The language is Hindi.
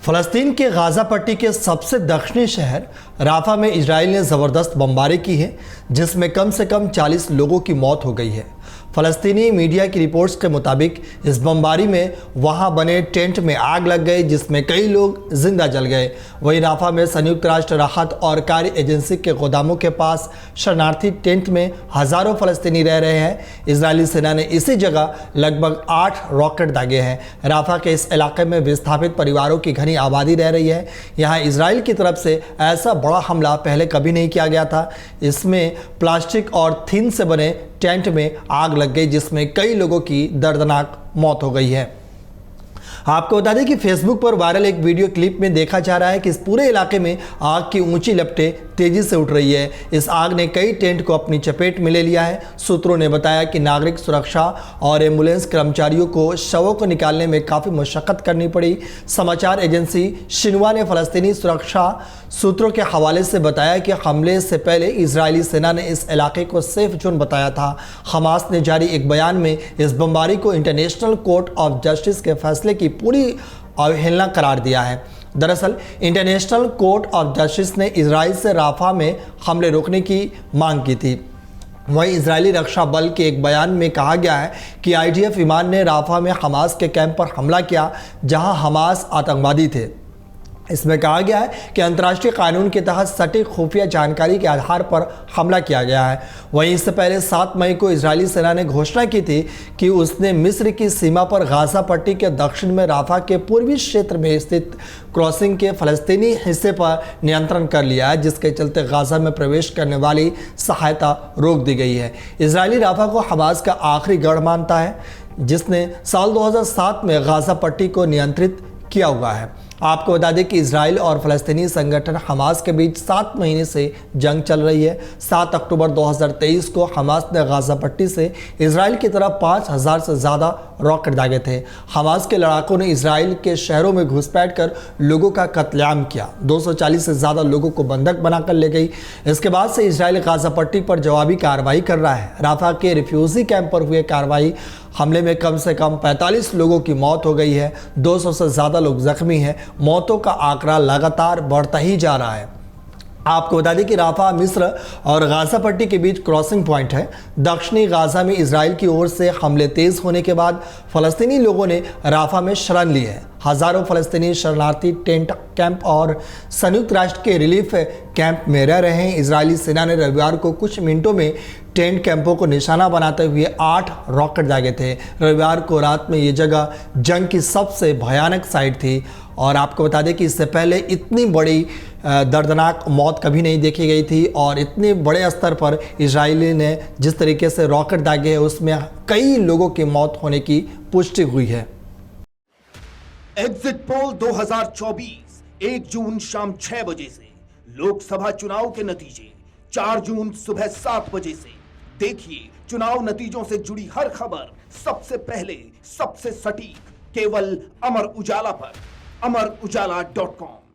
फ़लस्तीन के गाज़ा पट्टी के सबसे दक्षिणी शहर राफा में इजराइल ने ज़बरदस्त बमबारी की है, जिसमें कम से कम 40 लोगों की मौत हो गई है। फ़लस्तीनी मीडिया की रिपोर्ट्स के मुताबिक इस बमबारी में वहां बने टेंट में आग लग गई, जिसमें कई लोग जिंदा जल गए। वहीं राफा में संयुक्त राष्ट्र राहत और कार्य एजेंसी के गोदामों के पास शरणार्थी टेंट में हज़ारों फ़लस्तीनी रह रहे हैं। इजरायली सेना ने इसी जगह लगभग 8 रॉकेट दागे हैं। राफा के इस इलाके में विस्थापित परिवारों की घनी आबादी रह रही है। यहाँ इजराइल की तरफ से ऐसा बड़ा हमला पहले कभी नहीं किया गया था। इसमें प्लास्टिक और थिन से बने टेंट में आग लग गई, जिसमें कई लोगों की दर्दनाक मौत हो गई है। आपको बता दें कि फेसबुक पर वायरल एक वीडियो क्लिप में देखा जा रहा है कि इस पूरे इलाके में आग की ऊंची लपटें तेजी से उठ रही है। इस आग ने कई टेंट को अपनी चपेट में ले लिया है। सूत्रों ने बताया कि नागरिक सुरक्षा और एम्बुलेंस कर्मचारियों को शवों को निकालने में काफ़ी मशक्कत करनी पड़ी। समाचार एजेंसी शिन्हुआ ने फ़लस्तीनी सुरक्षा सूत्रों के हवाले से बताया कि हमले से पहले इजरायली सेना ने इस इलाके को सेफ जोन बताया था। हमास ने जारी एक बयान में इस बमबारी को इंटरनेशनल कोर्ट ऑफ जस्टिस के फैसले की पूरी अवहेलना करार दिया है। दरअसल इंटरनेशनल कोर्ट ऑफ जस्टिस ने इजराइल से राफा में हमले रोकने की मांग की थी। वहीं इजरायली रक्षा बल के एक बयान में कहा गया है कि IDF विमान ने राफा में हमास के कैंप पर हमला किया, जहां हमास आतंकवादी थे। इसमें कहा गया है कि अंतर्राष्ट्रीय कानून के तहत सटीक खुफिया जानकारी के आधार पर हमला किया गया है। वहीं इससे पहले 7 मई को इजरायली सेना ने घोषणा की थी कि उसने मिस्र की सीमा पर गाज़ा पट्टी के दक्षिण में राफा के पूर्वी क्षेत्र में स्थित क्रॉसिंग के फ़लस्तीनी हिस्से पर नियंत्रण कर लिया है, जिसके चलते गाज़ा में प्रवेश करने वाली सहायता रोक दी गई है। इजरायली राफा को हमास का आखिरी गढ़ मानता है, जिसने साल 2007 में गाज़ा पट्टी को नियंत्रित किया हुआ है। आपको बता दें कि इजराइल और फ़लस्तीनी संगठन हमास के बीच 7 महीने से जंग चल रही है। 7 अक्टूबर 2023 को हमास ने गाज़ा पट्टी से इजराइल की तरफ 5000 से ज़्यादा रॉकेट दागे थे। हमास के लड़ाकों ने इजराइल के शहरों में घुसपैठ कर लोगों का कत्लेआम किया। 240 से ज़्यादा लोगों को बंधक बनाकर ले गई। इसके बाद से इजराइल गाज़ा पट्टी पर जवाबी कार्रवाई कर रहा है। राफा के रिफ्यूजी कैंप पर हुए कार्रवाई हमले में कम से कम 45 लोगों की मौत हो गई है। 200 से ज़्यादा लोग जख्मी हैं। मौतों का आंकड़ा लगातार बढ़ता ही जा रहा है। आपको बता दें कि राफा मिस्र और गाज़ा पट्टी के बीच क्रॉसिंग पॉइंट है। दक्षिणी गाज़ा में इजराइल की ओर से हमले तेज होने के बाद फ़लस्तीनी लोगों ने राफा में शरण ली है। हज़ारों फ़लस्तीनी शरणार्थी टेंट कैंप और संयुक्त राष्ट्र के रिलीफ कैंप में रह रहे हैं। इजरायली सेना ने रविवार को कुछ मिनटों में टेंट कैंपों को निशाना बनाते हुए 8 रॉकेट दागे थे। रविवार को रात में ये जगह जंग की सबसे भयानक साइट थी। और आपको बता दें कि इससे पहले इतनी बड़ी दर्दनाक मौत कभी नहीं देखी गई थी, और इतने बड़े स्तर पर इजरायली ने जिस तरीके से रॉकेट दागे हैं उसमें कई लोगों की मौत होने की पुष्टि हुई है। एग्जिट पोल 2024 1 जून शाम 6 बजे से, लोकसभा चुनाव के नतीजे 4 जून सुबह 7 बजे से। देखिए चुनाव नतीजों से जुड़ी हर खबर सबसे पहले, सबसे सटीक, केवल अमर उजाला पर, amarujala.com।